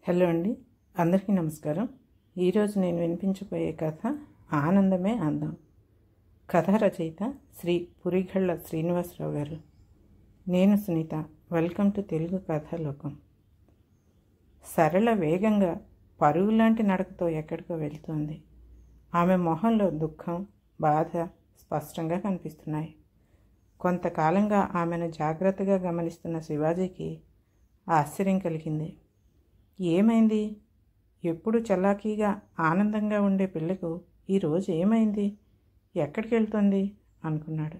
Hello అండి, అందరికీ నమస్కారం. ఈరోజు నేను వినిపించబోయే కథ ఆనందమే అందం. కథ రచయిత శ్రీ పురిగళ్ళ శ్రీనివాసరావు గారు. నేను సునీత. Welcome to Telugu Kathalokam. సరళ వేగంగా పరుగులాంటి నడకతో ఎక్కడికో వెళ్తోంది. ఆమె మొహంలో దుఃఖం, బాధ స్పష్టంగా కనిపిస్తున్నాయి. కొంతకాలంగా ఆమెను జాగ్రత్తగా గమనిస్తున్న శివాజీకి ఆశ్చర్యం కలిగింది. ఏమైంది? ఎప్పుడు చలాకీగా ఆనందంగా ఉండే పిల్లకు ఈరోజు ఏమైంది? ఎక్కడికి వెళ్తుంది అనుకున్నాడు.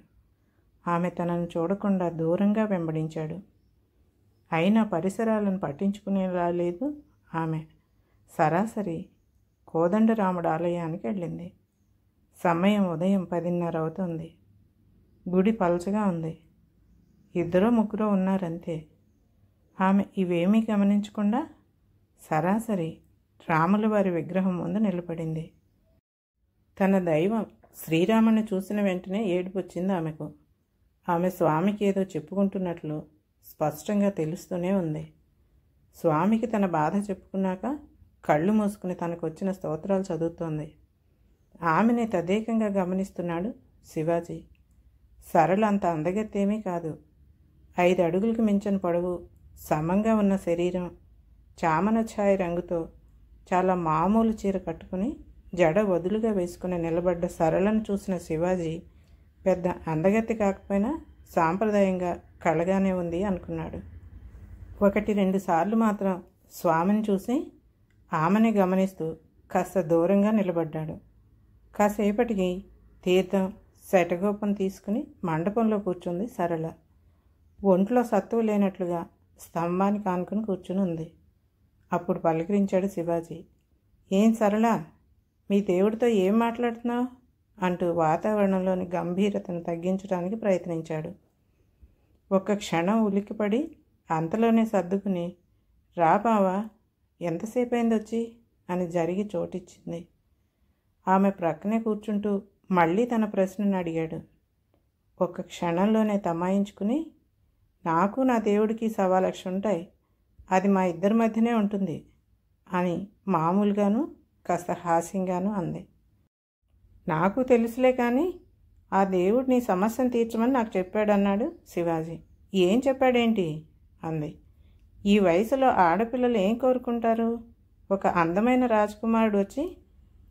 ఆమె తనను చూడకుండా దూరంగా వెంబడించాడు. అయినా పరిసరాలను పట్టించుకునేలా లేదు ఆమె. సరాసరి కోదండరాముడు ఆలయానికి వెళ్ళింది. సమయం ఉదయం 10:30 అవుతుంది. గుడి పలచగా ఉంది. 2-3 ఉన్నారంతే. ఆమె ఇవేమీ గమనించకుండా సరాసరి రాముల వారి విగ్రహం ముందు నిలబడింది. తన దైవం శ్రీరాముని చూసిన వెంటనే ఏడుపు వచ్చింది ఆమెకు. ఆమె స్వామికి ఏదో చెప్పుకుంటున్నట్లు స్పష్టంగా తెలుస్తూనే ఉంది. స్వామికి తన బాధ చెప్పుకున్నాక కళ్ళు మూసుకుని తనకు వచ్చిన స్తోత్రాలు చదువుతోంది. ఆమెని తదేకంగా గమనిస్తున్నాడు శివాజీ. సరళ అంత అందగత్తేమీ కాదు. 5 అడుగులకు మించిన పొడవు, సమంగా ఉన్న శరీరం, చామన ఛాయ రంగుతో చాలా మామూలు చీర కట్టుకుని జడ వదులుగా వేసుకుని నిలబడ్డ సరళను చూసిన శివాజీ పెద్ద అందగత్తి కాకపోయినా సాంప్రదాయంగా కళగానే ఉంది అనుకున్నాడు. 1-2 సార్లు మాత్రం స్వామిని చూసి ఆమెని గమనిస్తూ కాస్త దూరంగా నిలబడ్డాడు. కాసేపటికి తీర్థం, శటగోపం తీసుకుని మండపంలో కూర్చుంది సరళ. ఒంట్లో సత్తువ లేనట్లుగా స్తంభానికి ఆనుకుని కూర్చుని ఉంది. అప్పుడు పలకరించాడు శివాజీ. ఏం సరళ, మీ దేవుడితో ఏం మాట్లాడుతున్నావు అంటూ వాతావరణంలోని గంభీరతను తగ్గించడానికి ప్రయత్నించాడు. ఒక్క క్షణం ఉలిక్కిపడి అంతలోనే సర్దుకుని, రా బావా, ఎంతసేపు అయింది వచ్చి అని జరిగి చోటిచ్చింది. ఆమె ప్రక్కనే కూర్చుంటూ మళ్ళీ తన ప్రశ్నను అడిగాడు. ఒక్క క్షణంలోనే తమాయించుకుని, నాకు నా దేవుడికి 1,00,000 ఉంటాయి, అది మా ఇద్దరి మధ్యనే ఉంటుంది అని మామూలుగాను కాస్త హాస్యంగాను అంది. నాకు తెలుసులే కానీ ఆ దేవుడు నీ సమస్యను తీర్చమని నాకు చెప్పాడన్నాడు శివాజీ. ఏం చెప్పాడేంటి అంది. ఈ వయసులో ఆడపిల్లలు ఏం కోరుకుంటారు? ఒక అందమైన రాజకుమారుడు వచ్చి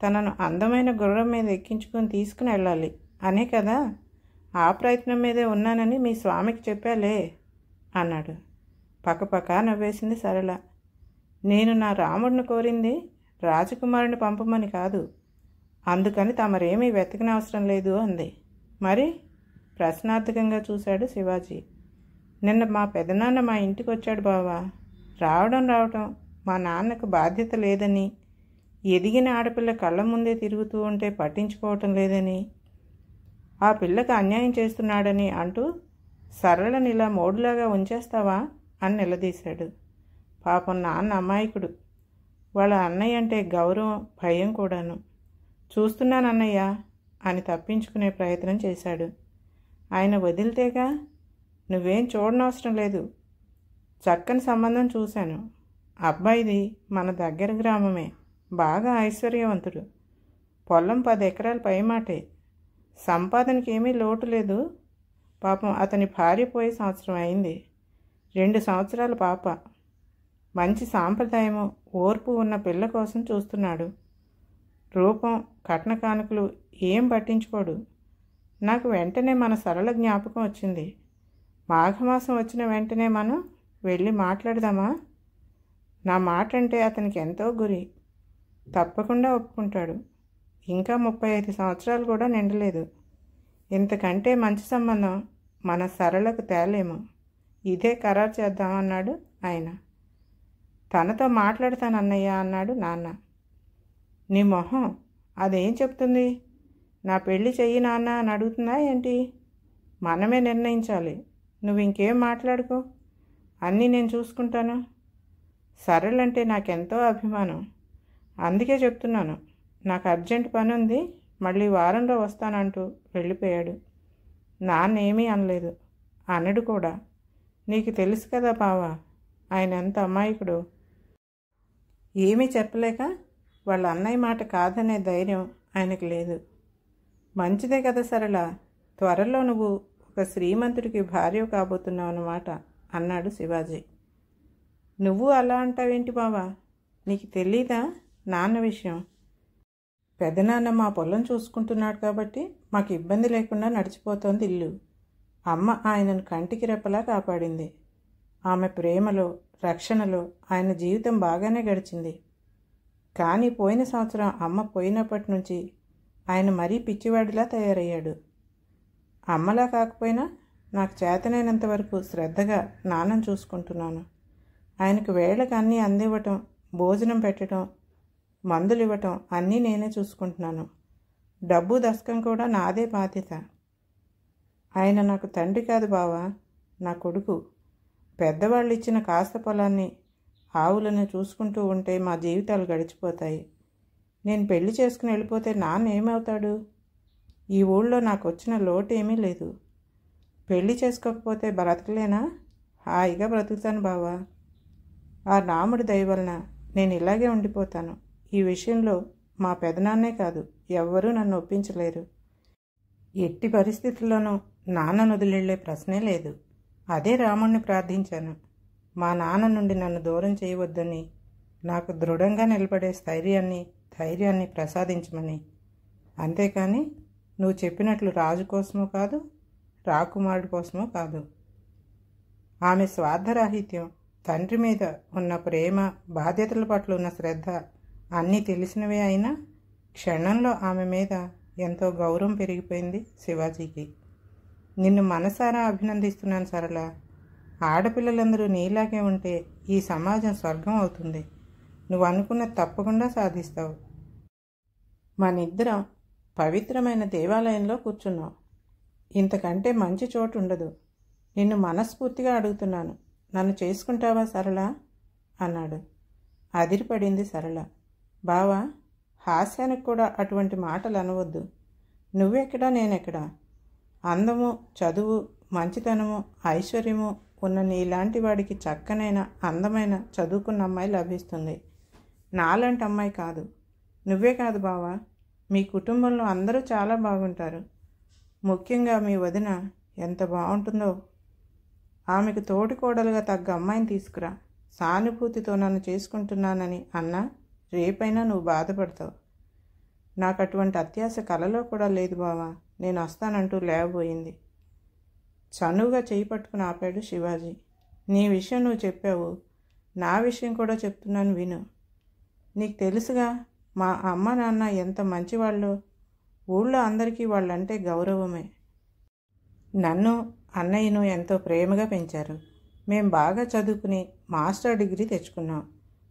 తనను అందమైన గుర్రం మీద ఎక్కించుకొని తీసుకుని వెళ్ళాలి అనే కదా. ఆ ప్రయత్నం మీదే ఉన్నానని మీ స్వామికి చెప్పాలే అన్నాడు. పకపక నవ్వేసింది సరళ. నేను నా రాముడిని కోరింది రాజకుమారుని పంపమని కాదు, అందుకని తమరేమీ వెతకనవసరం లేదు అంది. మరి? ప్రశ్నార్థకంగా చూశాడు శివాజీ. నిన్న మా పెదనాన్న మా ఇంటికి వచ్చాడు బావా. రావడం మా నాన్నకు బాధ్యత లేదని, ఎదిగిన ఆడపిల్ల కళ్ళ ముందే తిరుగుతూ ఉంటే పట్టించుకోవటం లేదని, ఆ పిల్లకి అన్యాయం చేస్తున్నాడని అంటూ సరళని ఇలా మోడులాగా ఉంచేస్తావా అని నిలదీశాడు. పాపం నాన్న అమాయకుడు. వాళ్ళ అన్నయ్య అంటే గౌరవం, భయం కూడాను. చూస్తున్నాను అన్నయ్య అని తప్పించుకునే ప్రయత్నం చేశాడు. ఆయన వదిలితేగా. నువ్వేం చూడనవసరం లేదు. చక్కని సంబంధం చూశాను. అబ్బాయిది మన దగ్గర గ్రామమే. బాగా ఐశ్వర్యవంతుడు. పొలం 10 ఎకరాల పైమాటే. సంపాదనకి ఏమీ లోటు లేదు. పాపం అతని భార్య పోయి 1 సంవత్సరం అయింది. 2 సంవత్సరాల పాప. మంచి సాంప్రదాయము, ఓర్పు ఉన్న పిల్ల కోసం చూస్తున్నాడు. రూపం, కట్న కానుకలు ఏం పట్టించుకోడు. నాకు వెంటనే మన సరళ జ్ఞాపకం వచ్చింది. మాఘమాసం వచ్చిన వెంటనే మనం వెళ్ళి మాట్లాడదామా? నా మాట అంటే అతనికి ఎంతో గురి. తప్పకుండా ఒప్పుకుంటాడు. ఇంకా 35 సంవత్సరాలు కూడా నిండలేదు. ఇంతకంటే మంచి సంబంధం మన సరళకు తేలేము. ఇదే ఖరారు చేద్దామన్నాడు ఆయన. తనతో మాట్లాడతానన్నయ్య అన్నాడు నాన్న. నీ మొహం అదేం చెప్తుంది? నా పెళ్ళి చెయ్యి నాన్న అని అడుగుతుందా ఏంటి? మనమే నిర్ణయించాలి. నువ్వు ఇంకేం మాట్లాడుకో, అన్నీ నేను చూసుకుంటాను. సరళంటే నాకెంతో అభిమానం. అందుకే చెప్తున్నాను. నాకు అర్జెంట్ పని ఉంది, మళ్ళీ వారంలో వస్తానంటూ వెళ్ళిపోయాడు. నాన్న ఏమీ అనలేదు, అనడు కూడా. నీకు తెలుసు కదా బావా, ఆయన ఎంత అమాయకుడు. ఏమీ చెప్పలేక వాళ్ళ అన్నయ్య మాట కాదనే ధైర్యం ఆయనకు లేదు. మంచిదే కదా సరళ, త్వరలో నువ్వు ఒక శ్రీమంతుడికి భార్య కాబోతున్నావు అన్నమాట అన్నాడు శివాజీ. నువ్వు అలా అంటావేంటి బావా? నీకు తెలీదా నాన్న విషయం? పెదనాన్న మా పొలం చూసుకుంటున్నాడు కాబట్టి మాకు ఇబ్బంది లేకుండా నడిచిపోతోంది ఇల్లు. అమ్మ ఆయనను కంటికి రెప్పలా కాపాడింది. ఆమె ప్రేమలో రక్షణలో ఆయన జీవితం బాగానే గడిచింది. కానీ పోయిన సంవత్సరం అమ్మ పోయినప్పటి నుంచి ఆయన మరీ పిచ్చివాడిలా తయారయ్యాడు. అమ్మలా కాకపోయినా నాకు చేతనైనంత వరకు శ్రద్ధగా నాన్నను చూసుకుంటున్నాను. ఆయనకు వేళకు అన్నీ అందివ్వటం, భోజనం పెట్టడం, మందులు ఇవ్వటం అన్నీ నేనే చూసుకుంటున్నాను. డబ్బు దశకం కూడా నాదే బాధ్యత. ఆయన నాకు తండ్రి కాదు బావా, నా కొడుకు. పెద్దవాళ్ళు ఇచ్చిన కాస్త పొలాన్ని ఆవులను చూసుకుంటూ ఉంటే మా జీవితాలు గడిచిపోతాయి. నేను పెళ్లి చేసుకుని వెళ్ళిపోతే నాన్న ఏమవుతాడు? ఈ ఊళ్ళో నాకు వచ్చిన లోటు ఏమీ లేదు. పెళ్లి చేసుకోకపోతే బ్రతకలేనా? హాయిగా బ్రతుకుతాను బావా. ఆ రాముడి దయ వలన నేను ఇలాగే ఉండిపోతాను. ఈ విషయంలో మా పెదనాన్నే కాదు ఎవ్వరూ నన్ను ఒప్పించలేరు. ఎట్టి పరిస్థితుల్లోనూ నాన్నను వదిలేళ్లే ప్రశ్నే లేదు. అదే రాముణ్ణి ప్రార్థించాను. మా నాన్న నుండి నన్ను దూరం చేయవద్దని, నాకు దృఢంగా నిలబడే ధైర్యాన్ని ప్రసాదించమని. అంతేకాని నువ్వు చెప్పినట్లు రాజు కోసమో కాదు, రాకుమారుడి కోసమో కాదు. ఆమె స్వార్థరాహిత్యం, తండ్రి మీద ఉన్న ప్రేమ, బాధ్యతల పట్ల ఉన్న శ్రద్ధ అన్నీ తెలిసినవే అయినా క్షణంలో ఆమె మీద ఎంతో గౌరవం పెరిగిపోయింది శివాజీకి. నిన్ను మనసారా అభినందిస్తున్నాను సరళ. ఆడపిల్లలందరూ నీలాగే ఉంటే ఈ సమాజం స్వర్గం అవుతుంది. నువ్వు అనుకున్నది తప్పకుండా సాధిస్తావు. మనిద్దరం పవిత్రమైన దేవాలయంలో కూర్చున్నాం. ఇంతకంటే మంచి చోటు ఉండదు. నిన్ను మనస్ఫూర్తిగా అడుగుతున్నాను, నన్ను చేసుకుంటావా సరళ అన్నాడు. అదిరిపడింది సరళ. బావా, హాస్యానికి కూడా అటువంటి మాటలు అనవద్దు. నువ్వెక్కడా నేనెక్కడా? అందము, చదువు, మంచితనము, ఐశ్వర్యము ఉన్న నీలాంటి వాడికి చక్కనైన అందమైన చదువుకున్న అమ్మాయి లభిస్తుంది. నాలాంటి అమ్మాయి కాదు. నువ్వే కాదు బావా, మీ కుటుంబంలో అందరూ చాలా బాగుంటారు. ముఖ్యంగా మీ వదిన ఎంత బాగుంటుందో. ఆమెకు తోటికోడలుగా తగ్గ అమ్మాయిని తీసుకురా. సానుభూతితో నన్ను చేసుకుంటున్నానని అన్నా రేపైనా నువ్వు బాధపడతావు. నాకు అటువంటి అత్యాశ కలలో కూడా లేదు బావా. నేను వస్తానంటూ లేవబోయింది. చనువుగా చేయి పట్టుకుని ఆపాడు శివాజీ. నీ విషయం నువ్వు చెప్పావు, నా విషయం కూడా చెప్తున్నాను విను. నీకు తెలుసుగా మా అమ్మ నాన్న ఎంత మంచివాళ్ళో. ఊళ్ళో అందరికీ వాళ్ళంటే గౌరవమే. నన్ను అన్నయ్యను ఎంతో ప్రేమగా పెంచారు. మేం బాగా చదువుకుని మాస్టర్ డిగ్రీ తెచ్చుకున్నాం.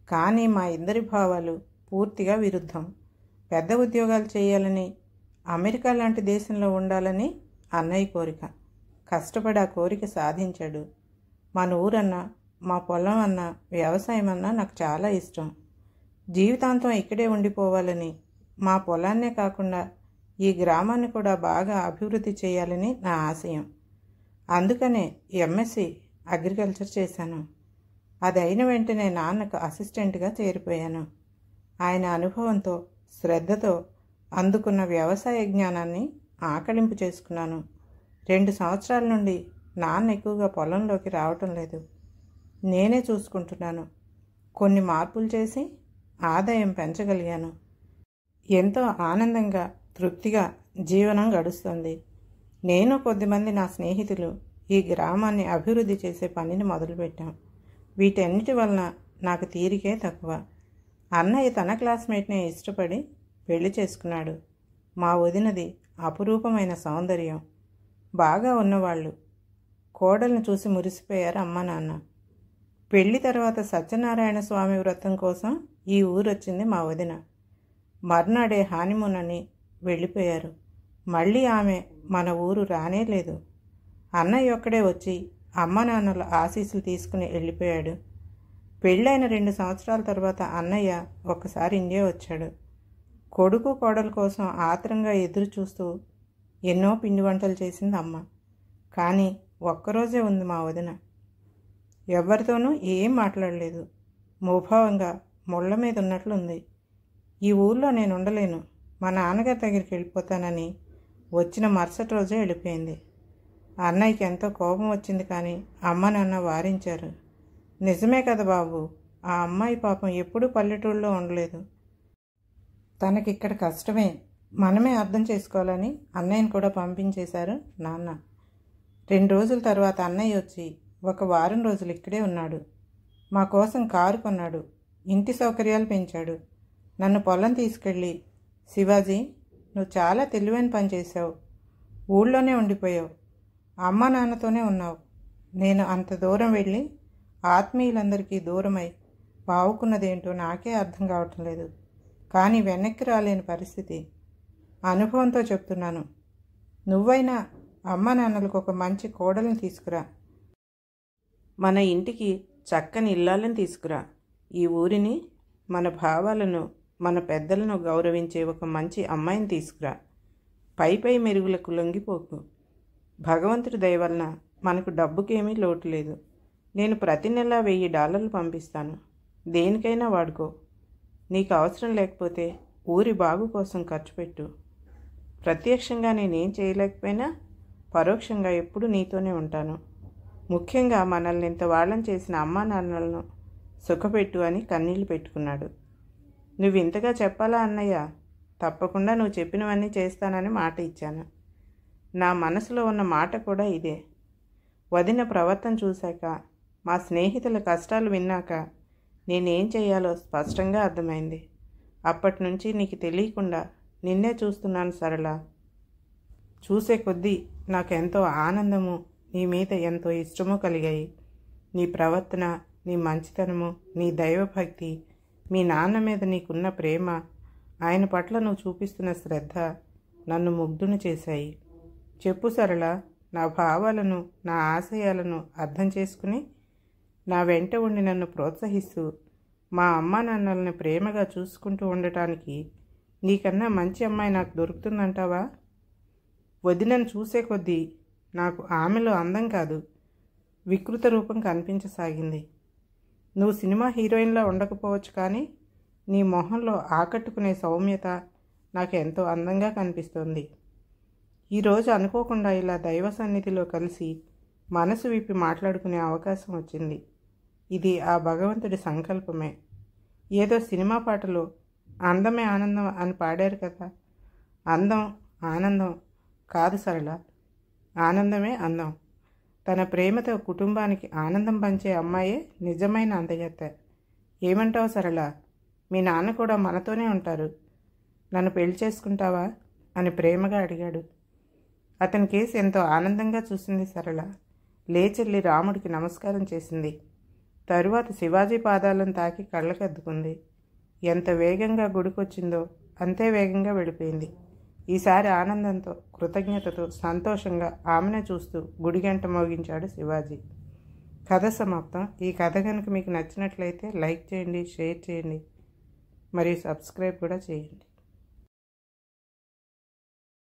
కానీ మా ఇద్దరి భావాలు పూర్తిగా విరుద్ధం. పెద్ద ఉద్యోగాలు చేయాలని, అమెరికా లాంటి దేశంలో ఉండాలని అన్నయ్య కోరిక. కష్టపడి ఆ కోరిక సాధించాడు. మన ఊరన్నా, మా పొలం అన్నా, వ్యవసాయం అన్నా నాకు చాలా ఇష్టం. జీవితాంతం ఇక్కడే ఉండిపోవాలని, మా పొలాన్నే కాకుండా ఈ గ్రామాన్ని కూడా బాగా అభివృద్ధి చేయాలని నా ఆశయం. అందుకనే ఎంఎస్సి అగ్రికల్చర్ చేశాను. అది అయిన వెంటనే నాన్నకు అసిస్టెంట్గా చేరిపోయాను. ఆయన అనుభవంతో, శ్రద్ధతో అందుకున్న వ్యవసాయ జ్ఞానాన్ని ఆకళింపు చేసుకున్నాను. 2 సంవత్సరాల నుండి నాన్న ఎక్కువగా పొలంలోకి రావటం లేదు. నేనే చూసుకుంటున్నాను. కొన్ని మార్పులు చేసి ఆదాయం పెంచగలిగాను. ఎంతో ఆనందంగా, తృప్తిగా జీవనం గడుస్తుంది. నేను కొద్దిమంది నా స్నేహితులు ఈ గ్రామాన్ని అభివృద్ధి చేసే పనిని మొదలుపెట్టాం. వీటన్నిటి వలన నాకు తీరికే తక్కువ. అన్నయ్య తన క్లాస్మేట్నే ఇష్టపడి పెళ్లి చేసుకున్నాడు. మా వదినది అపురూపమైన సౌందర్యం. బాగా ఉన్నవాళ్ళు. కోడల్ని చూసి మురిసిపోయారు అమ్మ నాన్న. పెళ్లి తర్వాత సత్యనారాయణ స్వామి వ్రతం కోసం ఈ ఊరొచ్చింది మా వదిన. మర్నాడే హానిమూన్ అని వెళ్ళిపోయారు. మళ్ళీ ఆమె మన ఊరు రానే లేదు. అన్నయ్య ఒక్కడే వచ్చి అమ్మ నాన్నల ఆశీస్సులు తీసుకుని వెళ్ళిపోయాడు. పెళ్ళైన 2 సంవత్సరాల తర్వాత అన్నయ్య ఒక్కసారి ఇండియా వచ్చాడు. కొడుకు కోడల కోసం ఆత్రంగా ఎదురు చూస్తూ ఎన్నో పిండి వంటలు చేసింది అమ్మ. కానీ ఒక్కరోజే ఉంది మా వదిన. ఎవరితోనూ ఏం మాట్లాడలేదు. ముభావంగా ముళ్ళ మీద ఉన్నట్లుంది. ఈ ఊళ్ళో నేను ఉండలేను, మా నాన్నగారి దగ్గరికి వెళ్ళిపోతానని వచ్చిన మరుసటి రోజే వెళ్ళిపోయింది. అన్నయ్యకి ఎంతో కోపం వచ్చింది, కానీ అమ్మ నాన్న వారించారు. నిజమే కదా బాబు, ఆ అమ్మాయి పాపం ఎప్పుడూ పల్లెటూళ్ళలో ఉండలేదు. తనకిక్కడ కష్టమే, మనమే అర్థం చేసుకోవాలని అన్నయ్యని కూడా పంపించేశారు నాన్న. 2 రోజుల తర్వాత అన్నయ్య వచ్చి 1 వారం రోజులు ఇక్కడే ఉన్నాడు. మా కోసం కారు కొన్నాడు, ఇంటి సౌకర్యాలు పెంచాడు. నన్ను పొలం తీసుకెళ్ళి, శివాజీ నువ్వు చాలా తెలివైన పని చేశావు, ఊళ్ళోనే ఉండిపోయావు, అమ్మ నాన్నతోనే ఉన్నావు. నేను అంత దూరం వెళ్ళి ఆత్మీయులందరికీ దూరమై బావుకున్నదేంటో నాకే అర్థం కావటం లేదు. కానీ వెనక్కి రాలేని పరిస్థితి. అనుభవంతో చెప్తున్నాను. నువ్వైనా అమ్మ నాన్నలకు ఒక మంచి కోడల్ని తీసుకురా, మన ఇంటికి చక్కని ఇల్లాలను తీసుకురా. ఈ ఊరిని, మన భావాలను, మన పెద్దలను గౌరవించే ఒక మంచి అమ్మాయిని తీసుకురా. పై మెరుగులకు లొంగిపోకు. భగవంతుడి దయ వలన మనకు డబ్బుకేమీ లోటు లేదు. నేను ప్రతి నెల $1000 పంపిస్తాను, దేనికైనా వాడుకో. నీకు అవసరం లేకపోతే ఊరి బాగు కోసం ఖర్చు పెట్టు. ప్రత్యక్షంగా నేనేం చేయలేకపోయినా పరోక్షంగా ఎప్పుడూ నీతోనే ఉంటాను. ముఖ్యంగా మనల్ని ఇంత వాళ్ళని చేసిన అమ్మా నాన్నలను సుఖపెట్టు అని కన్నీళ్లు పెట్టుకున్నాడు. నువ్వు ఇంతగా చెప్పాలా అన్నయ్య? తప్పకుండా నువ్వు చెప్పినవన్నీ చేస్తానని మాట ఇచ్చాను. నా మనసులో ఉన్న మాట కూడా ఇదే. వదిన ప్రవర్తన చూశాక, మా స్నేహితుల కష్టాలు విన్నాక నేనేం చేయాలో స్పష్టంగా అర్థమైంది. అప్పటి నుంచి నీకు తెలియకుండా నిన్నే చూస్తున్నాను సరళ. చూసే కొద్దీ నాకు ఎంతో ఆనందము, నీ మీద ఎంతో ఇష్టము కలిగాయి. నీ ప్రవర్తన, నీ మంచితనము, నీ దైవభక్తి, మీ నాన్న మీద నీకున్న ప్రేమ, ఆయన పట్ల నువ్వు చూపిస్తున్న శ్రద్ధ నన్ను ముగ్ధుని చేశాయి. చెప్పు సరళ, నా భావాలను, నా ఆశయాలను అర్థం చేసుకుని నా వెంట ఉండి నన్ను ప్రోత్సహిస్తూ మా అమ్మా నాన్నలను ప్రేమగా చూసుకుంటూ ఉండటానికి నీకన్నా మంచి అమ్మాయి నాకు దొరుకుతుందంటావా? వదినను చూసే కొద్దీ నాకు ఆమెలో అందం కాదు, వికృత రూపం కనిపించసాగింది. నువ్వు సినిమా హీరోయిన్లా ఉండకపోవచ్చు, కానీ నీ మొహంలో ఆకట్టుకునే సౌమ్యత నాకు ఎంతో అందంగా కనిపిస్తోంది. ఈరోజు అనుకోకుండా ఇలా దైవ సన్నిధిలో కలిసి మనసు విప్పి మాట్లాడుకునే అవకాశం వచ్చింది. ఇది ఆ భగవంతుడి సంకల్పమే. ఏదో సినిమా పాటలో అందమే ఆనందం అని పాడారు కదా, అందం ఆనందం కాదు సరళ, ఆనందమే అందం. తన ప్రేమతో కుటుంబానికి ఆనందం పంచే అమ్మాయే నిజమైన అందగత్త. ఏమంటావు సరళ? మీ నాన్న కూడా మనతోనే ఉంటారు, నన్ను పెళ్లి చేసుకుంటావా అని ప్రేమగా అడిగాడు. అతని కేసు ఎంతో ఆనందంగా చూసింది సరళ. లేచెల్లి రాముడికి నమస్కారం చేసింది. తరువాత శివాజీ పాదాలను తాకి కళ్ళకద్దుకుంది. ఎంత వేగంగా గుడికొచ్చిందో అంతే వేగంగా వెళ్ళిపోయింది. ఈసారి ఆనందంతో, కృతజ్ఞతతో, సంతోషంగా ఆమెనే చూస్తూ గుడి గంట మోగించాడు శివాజీ. కథ సమాప్తం. ఈ కథ కనుక మీకు నచ్చినట్లయితే లైక్ చేయండి, షేర్ చేయండి, మరియు సబ్స్క్రైబ్ కూడా చేయండి.